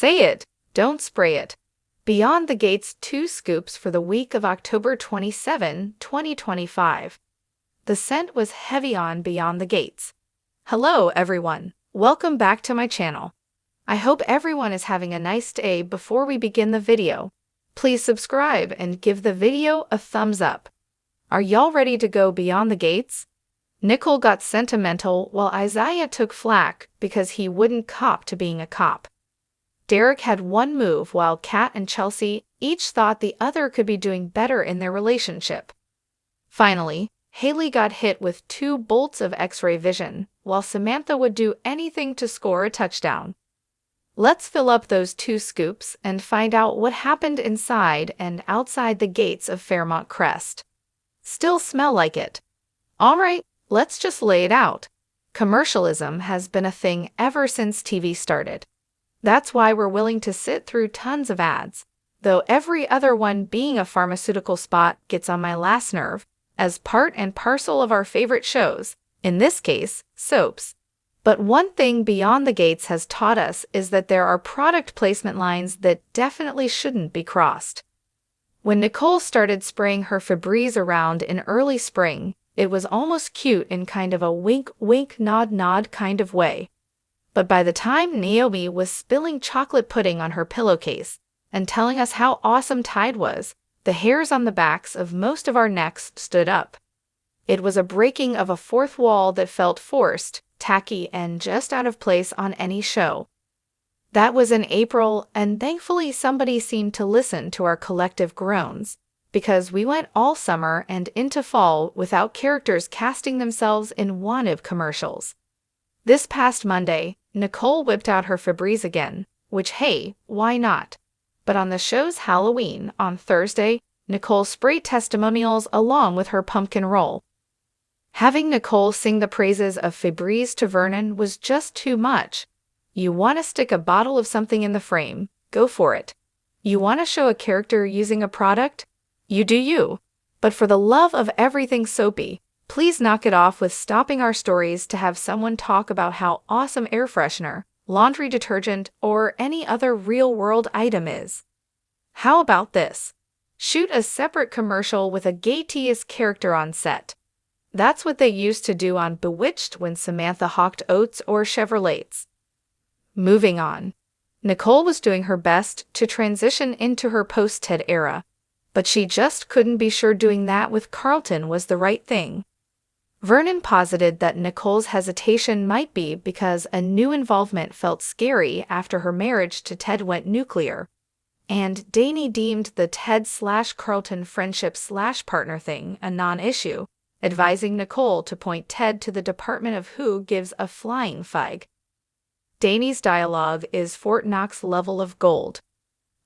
Say it, don't spray it. Beyond the Gates 2 scoops for the week of October 27, 2025. The scent was heavy on Beyond the Gates. Hello everyone, welcome back to my channel. I hope everyone is having a nice day. Before we begin the video, please subscribe and give the video a thumbs up. Are y'all ready to go beyond the gates? Nicole got sentimental while Isaiah took flack because he wouldn't cop to being a cop. Derek had one move while Kat and Chelsea each thought the other could be doing better in their relationship. Finally, Haley got hit with 2 bolts of X-ray vision, while Samantha would do anything to score a touchdown. Let's fill up those 2 scoops and find out what happened inside and outside the gates of Fairmont Crest. Still smell like it? Alright, let's just lay it out. Commercialism has been a thing ever since TV started. That's why we're willing to sit through tons of ads, though every other one being a pharmaceutical spot gets on my last nerve, as part and parcel of our favorite shows, in this case, soaps. But one thing Beyond the Gates has taught us is that there are product placement lines that definitely shouldn't be crossed. When Nicole started spraying her Febreze around in early spring, it was almost cute in kind of a wink-wink nod-nod kind of way. But by the time Naomi was spilling chocolate pudding on her pillowcase and telling us how awesome Tide was, the hairs on the backs of most of our necks stood up. It was a breaking of a fourth wall that felt forced, tacky, and just out of place on any show. That was in April, and thankfully somebody seemed to listen to our collective groans, because we went all summer and into fall without characters casting themselves in wanted commercials. This past Monday, Nicole whipped out her Febreze again, which hey, why not? But on the show's Halloween, on Thursday, Nicole sprayed testimonials along with her pumpkin roll. Having Nicole sing the praises of Febreze to Vernon was just too much. You want to stick a bottle of something in the frame, go for it. You want to show a character using a product? You do you. But for the love of everything soapy, please knock it off with stopping our stories to have someone talk about how awesome air freshener, laundry detergent, or any other real-world item is. How about this? Shoot a separate commercial with a gateous character on set. That's what they used to do on Bewitched when Samantha hawked oats or Chevrolets. Moving on. Nicole was doing her best to transition into her post-Ted era, but she just couldn't be sure doing that with Carlton was the right thing. Vernon posited that Nicole's hesitation might be because a new involvement felt scary after her marriage to Ted went nuclear, and Danny deemed the Ted/Carlton friendship/partner thing a non-issue, advising Nicole to point Ted to the Department of Who gives a flying fig. Danny's dialogue is Fort Knox level of gold.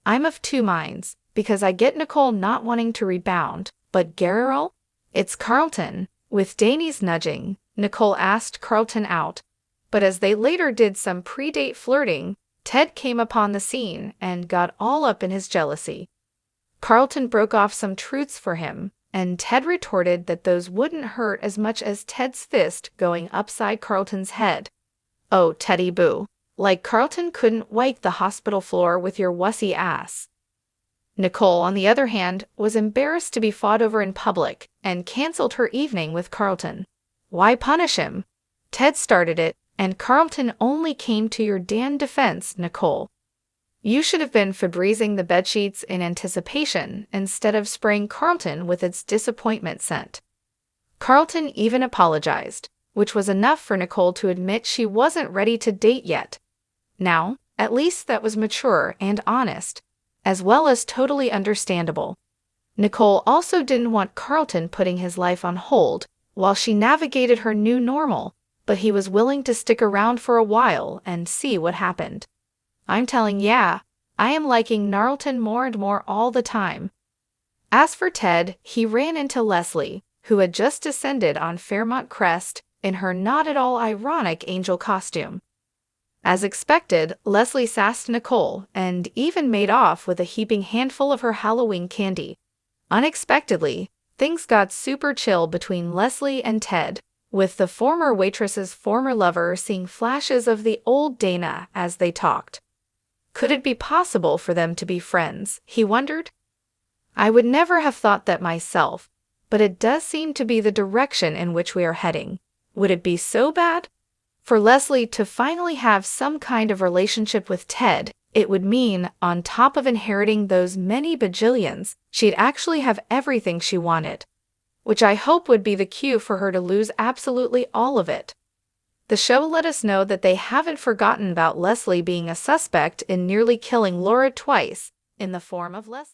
I'm of 2 minds, because I get Nicole not wanting to rebound, but Guerrero? It's Carlton. With Danny's nudging, Nicole asked Carlton out, but as they later did some pre-date flirting, Ted came upon the scene and got all up in his jealousy. Carlton broke off some truths for him, and Ted retorted that those wouldn't hurt as much as Ted's fist going upside Carlton's head. Oh, Teddy boo, like Carlton couldn't wipe the hospital floor with your wussy ass. Nicole, on the other hand, was embarrassed to be fought over in public and canceled her evening with Carlton. Why punish him? Ted started it, and Carlton only came to your damn defense, Nicole. You should have been Febrezing the bedsheets in anticipation instead of spraying Carlton with its disappointment scent. Carlton even apologized, which was enough for Nicole to admit she wasn't ready to date yet. Now, at least that was mature and honest, as well as totally understandable. Nicole also didn't want Carlton putting his life on hold while she navigated her new normal, but he was willing to stick around for a while and see what happened. I'm telling ya, I am liking Gnarlton more and more all the time. As for Ted, he ran into Leslie, who had just descended on Fairmont Crest in her not at all ironic angel costume. As expected, Leslie sassed Nicole and even made off with a heaping handful of her Halloween candy. Unexpectedly, things got super chill between Leslie and Ted, with the former waitress's former lover seeing flashes of the old Dana as they talked. Could it be possible for them to be friends? He wondered. I would never have thought that myself, but it does seem to be the direction in which we are heading. Would it be so bad? For Leslie to finally have some kind of relationship with Ted, it would mean, on top of inheriting those many bajillions, she'd actually have everything she wanted, which I hope would be the cue for her to lose absolutely all of it. The show let us know that they haven't forgotten about Leslie being a suspect in nearly killing Laura twice, in the form of Leslie.